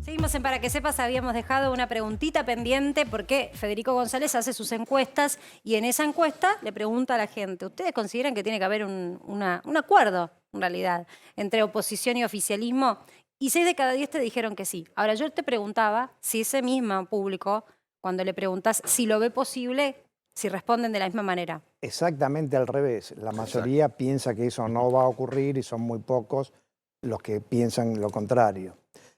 Seguimos en Para que Sepas, habíamos dejado una preguntita pendiente porque Federico González hace sus encuestas y en esa encuesta le pregunta a la gente, ¿ustedes consideran que tiene que haber un acuerdo, en realidad, entre oposición y oficialismo? Y 6 de cada 10 te dijeron que sí. Ahora, yo te preguntaba si ese mismo público, cuando le preguntas si lo ve posible, si responden de la misma manera. Exactamente al revés. La mayoría piensa que eso no va a ocurrir y son muy pocos los que piensan lo contrario.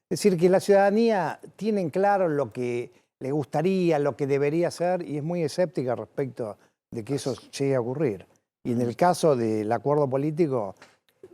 Es decir, que la ciudadanía tiene claro lo que le gustaría, lo que debería hacer y es muy escéptica respecto de que eso llegue a ocurrir. Y en el caso del acuerdo político,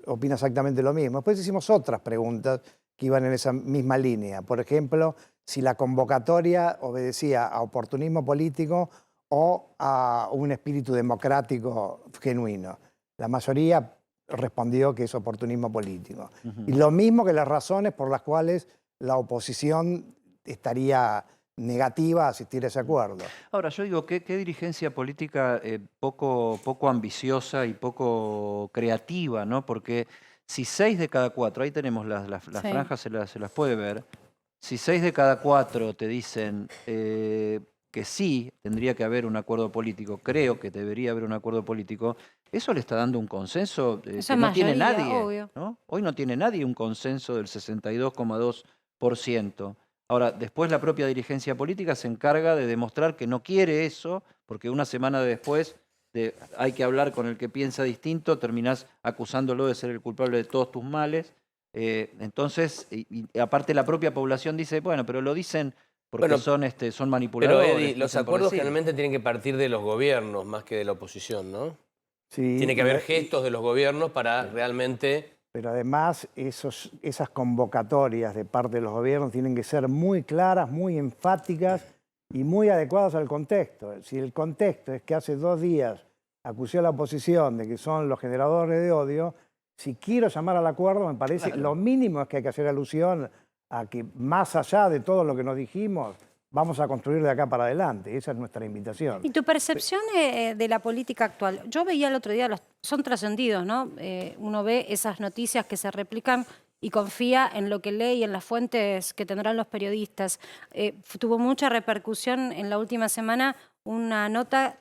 opina exactamente lo mismo. Después hicimos otras preguntas que iban en esa misma línea. Por ejemplo, si la convocatoria obedecía a oportunismo político o a un espíritu democrático genuino. La mayoría respondió que es oportunismo político. Y lo mismo que las razones por las cuales la oposición estaría negativa a asistir a ese acuerdo. Ahora, yo digo, ¿qué dirigencia política poco ambiciosa y poco creativa, ¿no? Porque si 6 de cada 4, ahí tenemos las Sí. franjas, se las puede ver, si 6 de cada 4 te dicen que sí, tendría que haber un acuerdo político, creo que debería haber un acuerdo político, eso le está dando un consenso Eso que es no tiene mayoría, nadie, obvio. ¿no? Hoy no tiene nadie un consenso del 62,2%. Ahora, después la propia dirigencia política se encarga de demostrar que no quiere eso, porque una semana después hay que hablar con el que piensa distinto, terminás acusándolo de ser el culpable de todos tus males. Entonces, y aparte la propia población dice, bueno, pero lo dicen porque Bueno, son pero manipuladores. Eddie, los dicen por acuerdos decir. generalmente tienen que partir de los gobiernos más que de la oposición, ¿no? Sí, Tiene que haber gestos de los gobiernos para realmente... pero además esas convocatorias de parte de los gobiernos tienen que ser muy claras, muy enfáticas y muy adecuadas al contexto. Si el contexto es que hace 2 días acusé a la oposición de que son los generadores de odio, si quiero llamar al acuerdo, me parece lo mínimo es que hay que hacer alusión a que más allá de todo lo que nos dijimos, vamos a construir de acá para adelante. Esa es nuestra invitación. ¿Y tu percepción de la política actual? Yo veía el otro día, son trascendidos, ¿no? Uno ve esas noticias que se replican y confía en lo que lee y en las fuentes que tendrán los periodistas. Tuvo mucha repercusión en la última semana una nota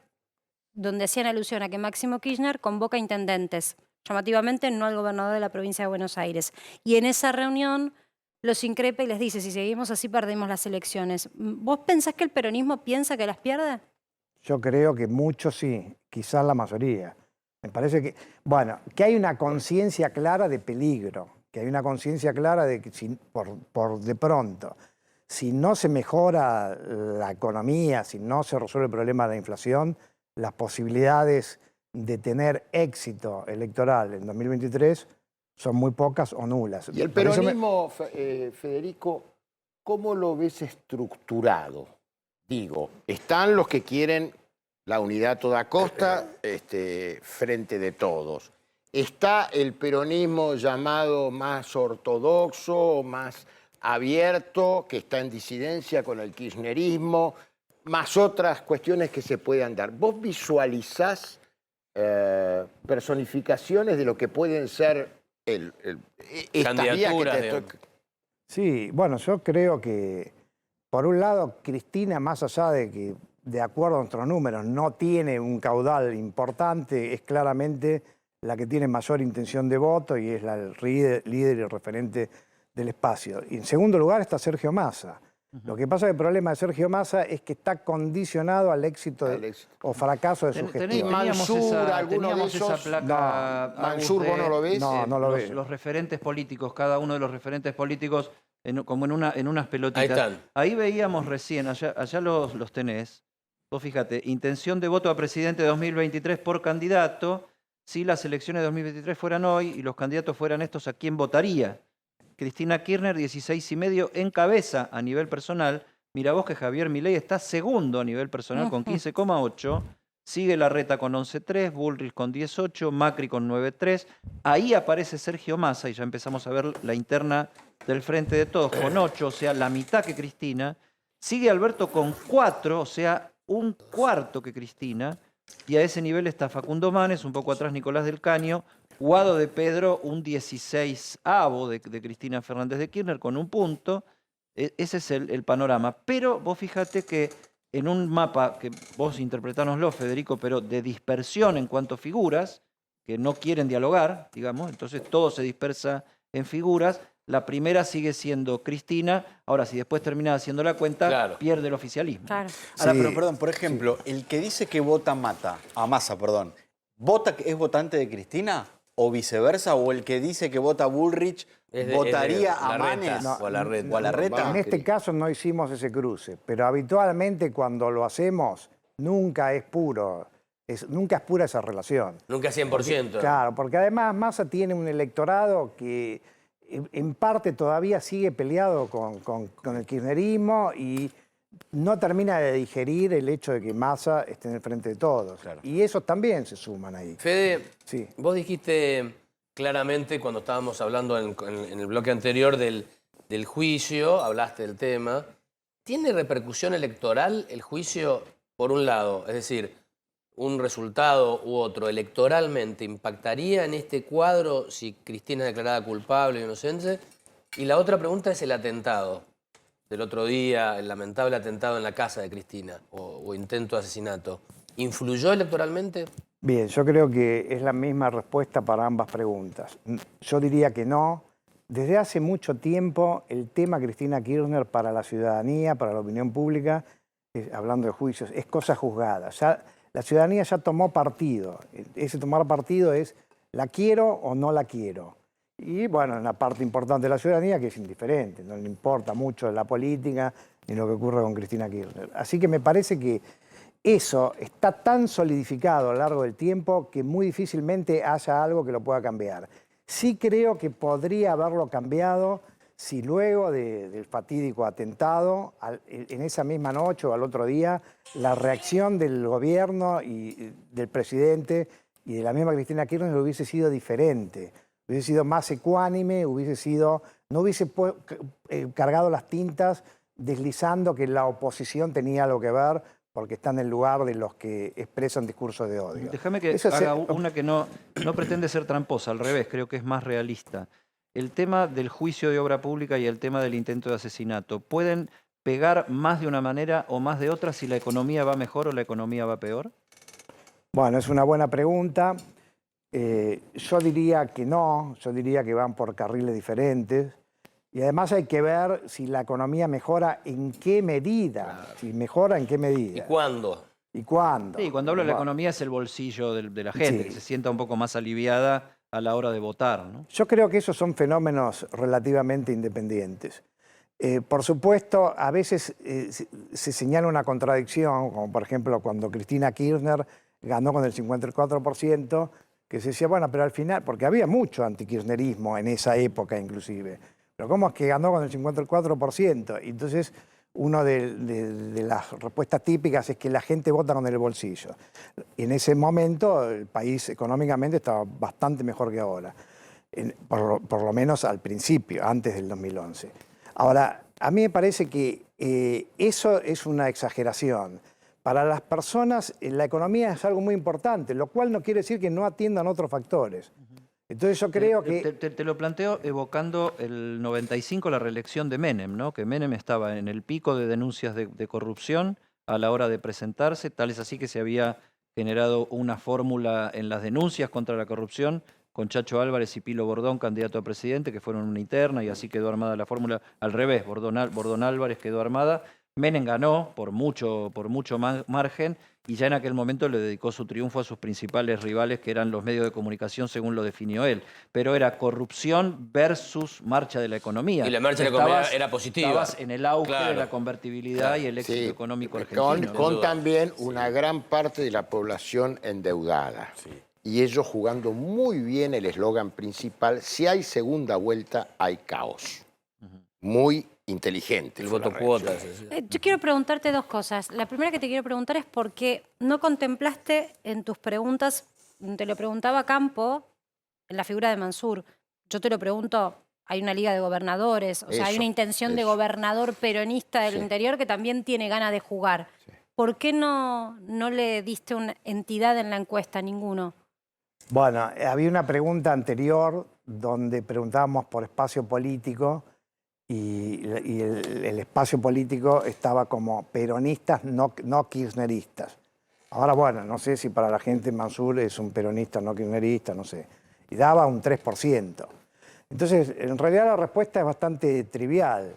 donde hacían alusión a que Máximo Kirchner convoca intendentes, llamativamente no al gobernador de la provincia de Buenos Aires. Y en esa reunión los increpa y les dice, si seguimos así perdemos las elecciones. ¿Vos pensás que el peronismo piensa que las pierde? Yo creo que muchos sí, quizás la mayoría. Me parece que, bueno, que hay una conciencia clara de peligro, que hay una conciencia clara de que por de pronto, si no se mejora la economía, si no se resuelve el problema de la inflación, las posibilidades de tener éxito electoral en 2023 son muy pocas o nulas. Y el Por eso peronismo, Federico, ¿cómo lo ves estructurado? Digo, están los que quieren la unidad a toda costa, frente de todos. Está el peronismo llamado más ortodoxo, más abierto, que está en disidencia con el kirchnerismo, más otras cuestiones que se puedan dar. ¿Vos visualizás personificaciones de lo que pueden ser estas vías que te estoy... Sí, bueno, yo creo que, por un lado, Cristina, más allá de que, de acuerdo a nuestros números, no tiene un caudal importante, es claramente la que tiene mayor intención de voto y es el líder y referente del espacio. Y en segundo lugar está Sergio Massa. Lo que pasa es que el problema de Sergio Massa es que está condicionado al éxito o fracaso de su gestión. Mansur, alguno de esos... placa, Mansur, ¿vos no lo ves? No lo veo. Los referentes políticos, cada uno de los referentes políticos, como en unas pelotitas. Ahí están. Ahí veíamos recién, allá los tenés. Vos fíjate, intención de voto a presidente 2023 por candidato. Si las elecciones de 2023 fueran hoy y los candidatos fueran estos, ¿a quién votaría? Cristina Kirchner, 16,5, encabeza a nivel personal. Mira vos que Javier Milei está segundo a nivel personal con 15,8. Sigue Larreta con 11,3, Bullrich con 18, Macri con 9,3. Ahí aparece Sergio Massa y ya empezamos a ver la interna del Frente de Todos con 8, o sea, la mitad que Cristina. Sigue Alberto con 4, o sea, un cuarto que Cristina. Y a ese nivel está Facundo Manes, un poco atrás Nicolás del Caño, Guado de Pedro, un 16avo de Cristina Fernández de Kirchner con 1 punto. Ese es el panorama. Pero vos fíjate que en un mapa, que vos interpretánoslo, Federico, pero de dispersión en cuanto a figuras, que no quieren dialogar, digamos, entonces todo se dispersa en figuras. La primera sigue siendo Cristina. Ahora, si después termina haciendo la cuenta, Claro. pierde el oficialismo. Claro. Ahora, Sí, pero perdón, por ejemplo, el que dice que vota Massa, perdón, ¿es votante de Cristina o viceversa? ¿O el que dice que vota Bullrich votaría a Manes o a Larreta. o a Larreta? En este caso no hicimos ese cruce, pero habitualmente cuando lo hacemos nunca es puro, nunca es pura esa relación. Nunca 100%. Claro, porque además Massa tiene un electorado que en parte todavía sigue peleado con el kirchnerismo y no termina de digerir el hecho de que Massa esté en el frente de todos. Claro. Y esos también se suman ahí. Fede, Sí. vos dijiste claramente cuando estábamos hablando en el bloque anterior del juicio, hablaste del tema. ¿Tiene repercusión electoral el juicio por un lado? Es decir, un resultado u otro electoralmente impactaría en este cuadro si Cristina es declarada culpable o inocente. Y la otra pregunta es el atentado del otro día, el lamentable atentado en la casa de Cristina o intento de asesinato. ¿Influyó electoralmente? Bien, yo creo que es la misma respuesta para ambas preguntas. Yo diría que no. Desde hace mucho tiempo el tema Cristina Kirchner para la ciudadanía, para la opinión pública, hablando de juicios, es cosa juzgada. Ya, la ciudadanía ya tomó partido. Ese tomar partido es, ¿la quiero o no la quiero? Y bueno, una parte importante de la ciudadanía que es indiferente, no le importa mucho la política ni lo que ocurre con Cristina Kirchner. Así que me parece que eso está tan solidificado a lo largo del tiempo que muy difícilmente haya algo que lo pueda cambiar. Sí creo que podría haberlo cambiado si luego del fatídico atentado, en esa misma noche o al otro día, la reacción del gobierno y del presidente y de la misma Cristina Kirchner hubiese sido diferente, hubiese sido más ecuánime, no hubiese cargado las tintas deslizando que la oposición tenía algo que ver porque está en el lugar de los que expresan discursos de odio. Déjame que haga una que no pretende ser tramposa, al revés, creo que es más realista. El tema del juicio de obra pública y el tema del intento de asesinato, ¿pueden pegar más de una manera o más de otra si la economía va mejor o la economía va peor? Bueno, es una buena pregunta. Yo diría que no, yo diría que van por carriles diferentes. Y además hay que ver si la economía mejora en qué medida. Claro. Si mejora en qué medida. ¿Y cuándo? ¿Y cuándo? Sí, cuando hablo de la economía es el bolsillo de la gente, Sí. que se sienta un poco más aliviada a la hora de votar, ¿no? Yo creo que esos son fenómenos relativamente independientes. Por supuesto, a veces se señala una contradicción, como por ejemplo cuando Cristina Kirchner ganó con el 54%, que se decía, bueno, pero al final, porque había mucho antikirchnerismo en esa época inclusive, pero ¿cómo es que ganó con el 54%? Y entonces, una de las respuestas típicas es que la gente vota con el bolsillo. En ese momento, el país económicamente estaba bastante mejor que ahora, por lo menos al principio, antes del 2011. Ahora, a mí me parece que eso es una exageración. Para las personas, la economía es algo muy importante, lo cual no quiere decir que no atiendan otros factores. Entonces yo creo que... Te lo planteo evocando el 95, la reelección de Menem, ¿no? Que Menem estaba en el pico de denuncias de corrupción a la hora de presentarse, tal es así que se había generado una fórmula en las denuncias contra la corrupción con Chacho Álvarez y Pilo Bordón, candidato a presidente, que fueron una interna y así quedó armada la fórmula. Al revés, Bordón Álvarez quedó armada. Menem ganó por mucho margen y ya en aquel momento le dedicó su triunfo a sus principales rivales, que eran los medios de comunicación, según lo definió él. Pero era corrupción versus marcha de la economía. Y la marcha de la economía era positiva. Estabas en el auge Claro. de la convertibilidad y el éxito Sí, económico argentino. con también una gran parte de la población endeudada. Y ellos jugando muy bien el eslogan principal, si hay segunda vuelta, hay caos. Muy inteligente. El fue la voto cuota. reacción. Yo quiero preguntarte dos cosas. La primera que te quiero preguntar es por qué no contemplaste en tus preguntas, te lo preguntaba Campo, en la figura de Mansur. Yo te lo pregunto, hay una liga de gobernadores, o sea, hay Eso, una intención de eso. gobernador peronista del Sí. interior que también tiene ganas de jugar. ¿Por qué no le diste una entidad en la encuesta a ninguno? Bueno, había una pregunta anterior donde preguntábamos por espacio político y el espacio político estaba como peronistas, no kirchneristas. Ahora, bueno, no sé si para la gente Mansur es un peronista no kirchnerista, no sé. Y daba un 3%. Entonces, en realidad la respuesta es bastante trivial.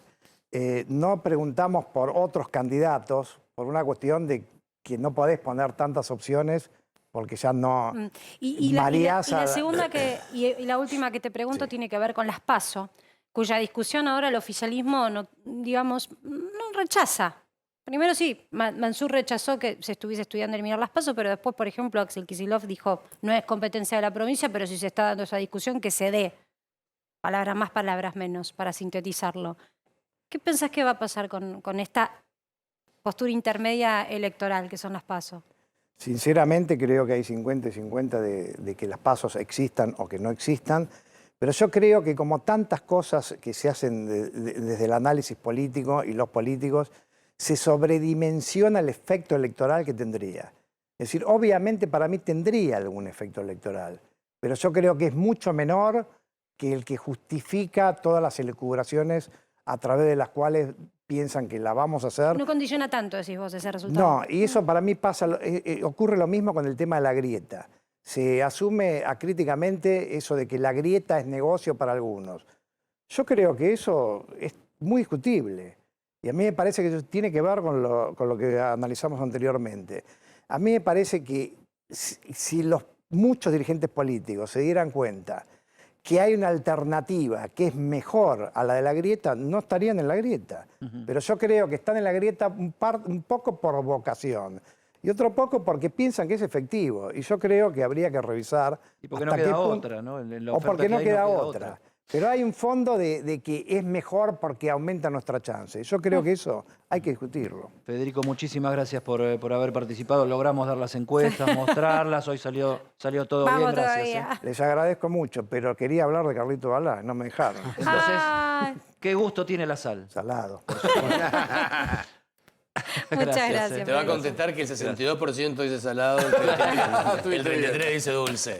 No preguntamos por otros candidatos por una cuestión de que no podés poner tantas opciones porque ya no Y la mareás a- segunda y la última que te pregunto Sí. tiene que ver con las PASO, cuya discusión ahora el oficialismo, no, digamos, no rechaza. Primero sí, Mansur rechazó que se estuviese estudiando eliminar las PASO, pero después, por ejemplo, Axel Kicillof dijo, no es competencia de la provincia, pero si se está dando esa discusión, que se dé. Palabras más, palabras menos, para sintetizarlo. ¿Qué pensás que va a pasar con esta postura intermedia electoral que son las PASO? Sinceramente creo que hay 50 y 50 de que las pasos existan o que no existan, pero yo creo que como tantas cosas que se hacen desde el análisis político y los políticos, se sobredimensiona el efecto electoral que tendría. Es decir, obviamente para mí tendría algún efecto electoral, pero yo creo que es mucho menor que el que justifica todas las elucubraciones a través de las cuales piensan que la vamos a hacer. No condiciona tanto, decís vos, ese resultado. No, y eso para mí pasa, ocurre lo mismo con el tema de la grieta. Se asume acríticamente eso de que la grieta es negocio para algunos. Yo creo que eso es muy discutible. Y a mí me parece que eso tiene que ver con lo que analizamos anteriormente. A mí me parece que si muchos dirigentes políticos se dieran cuenta que hay una alternativa que es mejor a la de la grieta, no estarían en la grieta. Pero yo creo que están en la grieta un poco por vocación y otro poco porque piensan que es efectivo. Y yo creo que habría que revisar. Y porque no hasta queda qué punto- otra, ¿no? En la O oferta porque que no hay queda otra. Pero hay un fondo de que es mejor porque aumenta nuestra chance. Yo creo que eso hay que discutirlo. Federico, muchísimas gracias por haber participado. Logramos dar las encuestas, mostrarlas. Hoy salió todo Vamos bien, gracias. todavía. Les agradezco mucho, pero quería hablar de Carlito Balá, no me dejaron. Entonces, Ay, ¿qué gusto tiene la sal? Salado. muchas Gracias, gracias. Te va a Federico. contestar que el 62% dice salado, el 33% dice dulce.